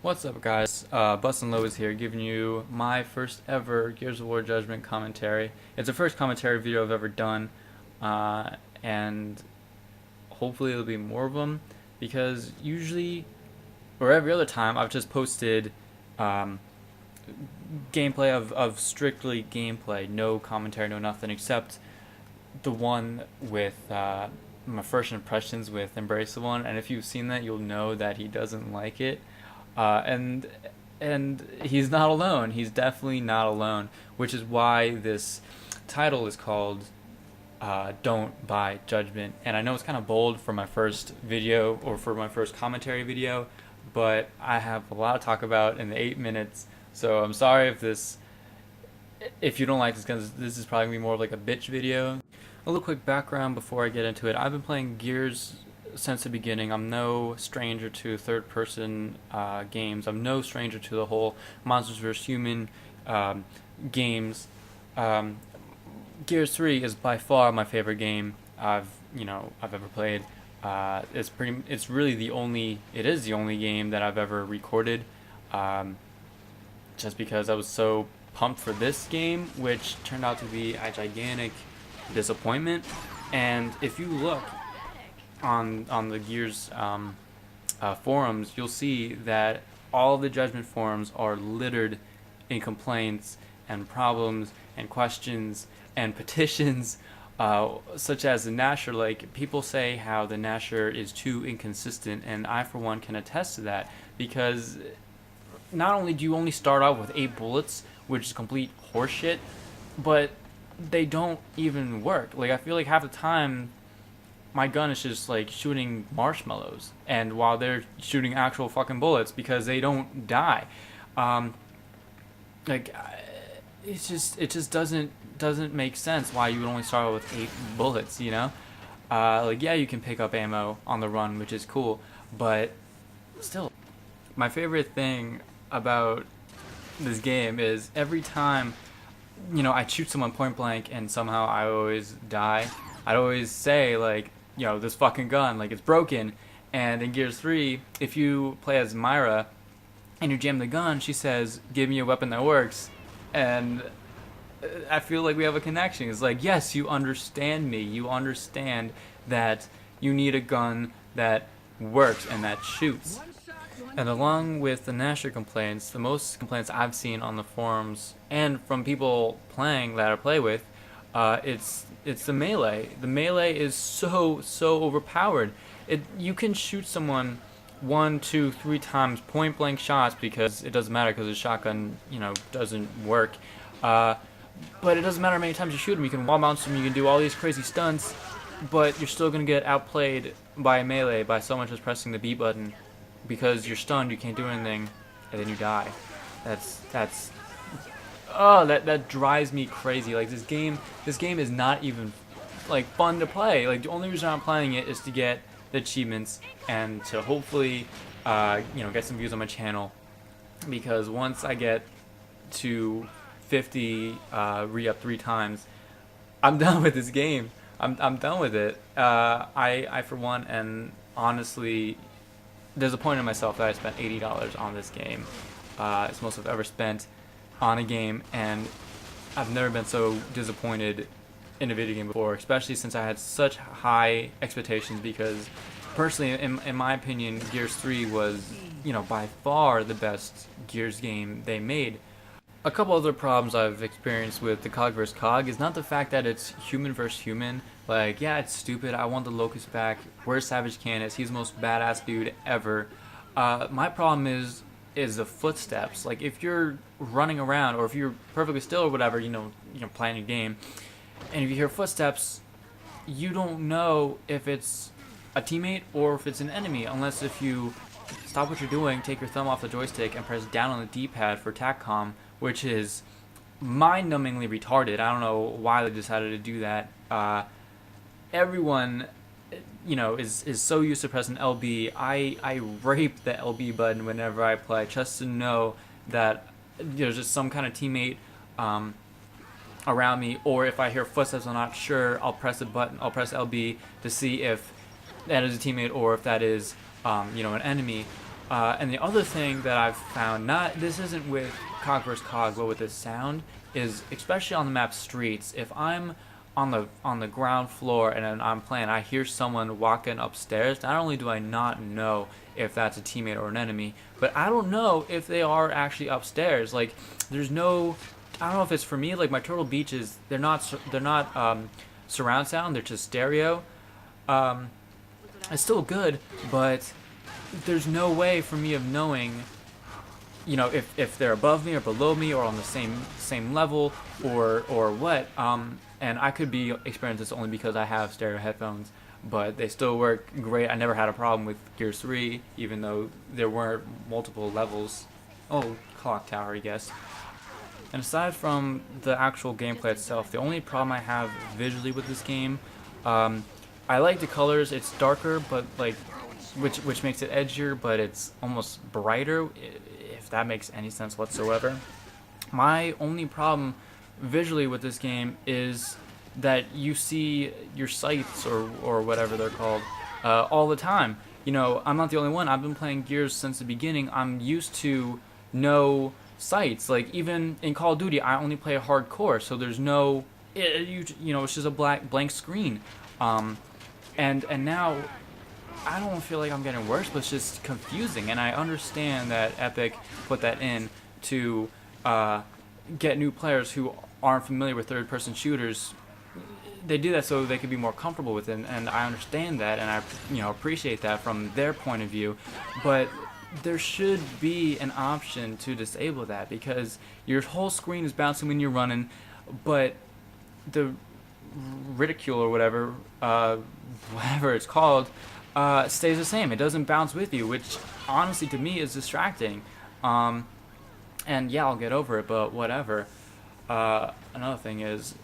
What's up, guys? BUSTiiNLOADz here, giving you my first ever Gears of War Judgment commentary. It's the first commentary video I've ever done, and hopefully there'll be more of them, because usually, or every other time, I've just posted gameplay of strictly gameplay, no commentary, no nothing, except the one with my first impressions with Embrace the One, and if you've seen that, you'll know that he doesn't like it. And he's not alone. He's definitely not alone, which is why this title is called Don't Buy Judgment. And I know it's kind of bold for my first video, or for my first commentary video, but I have a lot to talk about in the 8 minutes, so I'm sorry if you don't like this, because this is probably going to be more of like a bitch video. A little quick background before I get into it. I've been playing Gears since the beginning. I'm no stranger to third-person games. I'm no stranger to the whole Monsters vs. Human games. Gears 3 is by far my favorite game I've ever played. It's really the only game that I've ever recorded. Just because I was so pumped for this game, which turned out to be a gigantic disappointment. And if you look on the Gears forums, you'll see that all the Judgment forums are littered in complaints and problems and questions and petitions, such as the Nasher. Like, people say how the Nasher is too inconsistent, and I for one can attest to that, because not only do you only start out with 8 bullets, which is complete horseshit, but they don't even work. Like, I feel like half the time my gun is just like shooting marshmallows, and while they're shooting actual fucking bullets, because they don't die. Like, it just doesn't make sense why you would only start out with 8 bullets, you know? Like, yeah, you can pick up ammo on the run, which is cool, but still. My favorite thing about this game is every time, I shoot someone point blank and somehow I always die, I'd always say, like, this fucking gun, like, it's broken. And in Gears 3, if you play as Myra and you jam the gun, she says, "Give me a weapon that works." And I feel like we have a connection. It's like, yes, you understand me. You understand that you need a gun that works and that shoots. And along with the Nasher complaints, the most complaints I've seen on the forums and from people playing that I play with, it's the melee. The melee is so overpowered. You can shoot someone 1, 2, 3 times point blank shots, because it doesn't matter, because the shotgun doesn't work. But it doesn't matter how many times you shoot them. You can wall bounce them. You can do all these crazy stunts, but you're still gonna get outplayed by a melee by someone just pressing the B button, because you're stunned. You can't do anything, and then you die. That drives me crazy. Like, this game is not even like fun to play. Like, the only reason I'm playing it is to get the achievements and to hopefully get some views on my channel, because once I get to 50 re-up 3 times, I'm done with this game. I'm done with it. I for one am honestly disappointed in myself that I spent $80 on this game. It's the most I've ever spent on a game, and I've never been so disappointed in a video game before, especially since I had such high expectations, because personally, in my opinion, Gears 3 was, by far the best Gears game they made. A couple other problems I've experienced with the COG vs. COG is not the fact that it's human versus human. Like, yeah, it's stupid. I want the Locust back. Where's Savage Canis? He's the most badass dude ever. My problem is the footsteps. Like, if you're running around, or if you're perfectly still or whatever, playing a game, and if you hear footsteps, you don't know if it's a teammate or if it's an enemy, unless if you stop what you're doing, take your thumb off the joystick, and press down on the D-pad for TACCOM, which is mind-numbingly retarded. I don't know why they decided to do that. Everyone, is so used to pressing LB. I rape the LB button whenever I play, just to know that there's just some kind of teammate around me, or if I hear footsteps I'm not sure, I'll press the button, I'll press LB to see if that is a teammate or if that is an enemy. And the other thing that I've found, not this isn't with cog versus cog, but with this sound, is especially on the map streets. If I'm on the ground floor and I'm playing, I hear someone walking upstairs. Not only do I not know if that's a teammate or an enemy, but I don't know if they are actually upstairs. Like, there's no, I don't know if it's for me. Like my Turtle Beach is, they're not surround sound. They're just stereo. It's still good, but there's no way for me of knowing, you know, if they're above me or below me or on the same level or what. And I could be experiencing this only because I have stereo headphones, but they still work great. I never had a problem with Gears 3, even though there weren't multiple levels. Oh, clock tower, I guess. And aside from the actual gameplay itself, the only problem I have visually with this game, I like the colors. It's darker, but like, which makes it edgier, but it's almost brighter, if that makes any sense whatsoever. My only problem visually with this game is that you see your sights or whatever they're called all the time. You know, I'm not the only one. I've been playing Gears since the beginning. I'm used to no sights. Like even in Call of Duty, I only play hardcore, so there's no, you know, it's just a blank screen. And now I don't feel like I'm getting worse, but it's just confusing. And I understand that Epic put that in to get new players who aren't familiar with third-person shooters. They do that so they can be more comfortable with it, and I understand that, and I appreciate that from their point of view. But there should be an option to disable that, because your whole screen is bouncing when you're running, but the ridicule or whatever it's called stays the same. It doesn't bounce with you, which honestly to me is distracting. And yeah, I'll get over it, but whatever. Another thing is,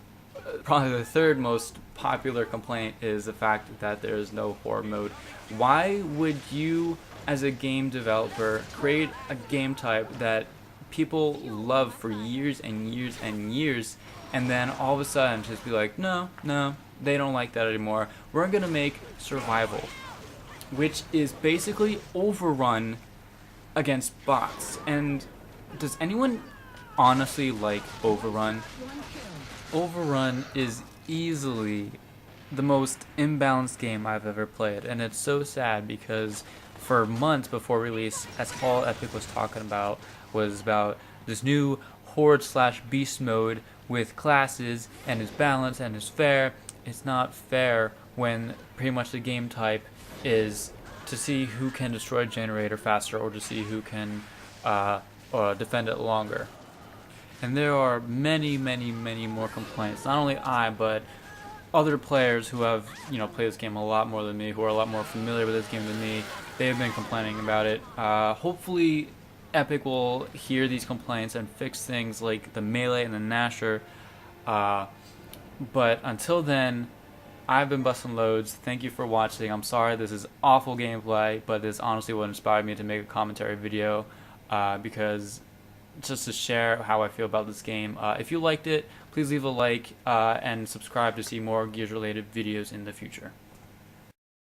probably the third most popular complaint is the fact that there is no horde mode. Why would you, as a game developer, create a game type that people love for years and years and years, and then all of a sudden just be like, no, they don't like that anymore. We're gonna make survival, which is basically overrun against bots. And does anyone honestly like Overrun? Overrun is easily the most imbalanced game I've ever played, and it's so sad because for months before release, that's all Epic was talking about, was about this new Horde/Beast mode with classes, and is balanced and is fair. It's not fair when pretty much the game type is to see who can destroy a generator faster or to see who can defend it longer. And there are many more complaints. Not only I, but other players who have, played this game a lot more than me, who are a lot more familiar with this game than me, they have been complaining about it. Hopefully Epic will hear these complaints and fix things like the melee and the Nasher. But until then, I've been BUSTiiNLOADz. Thank you for watching. I'm sorry this is awful gameplay, but this honestly what inspired me to make a commentary video, because just to share how I feel about this game. If you liked it, please leave a like and subscribe to see more Gears related videos in the future.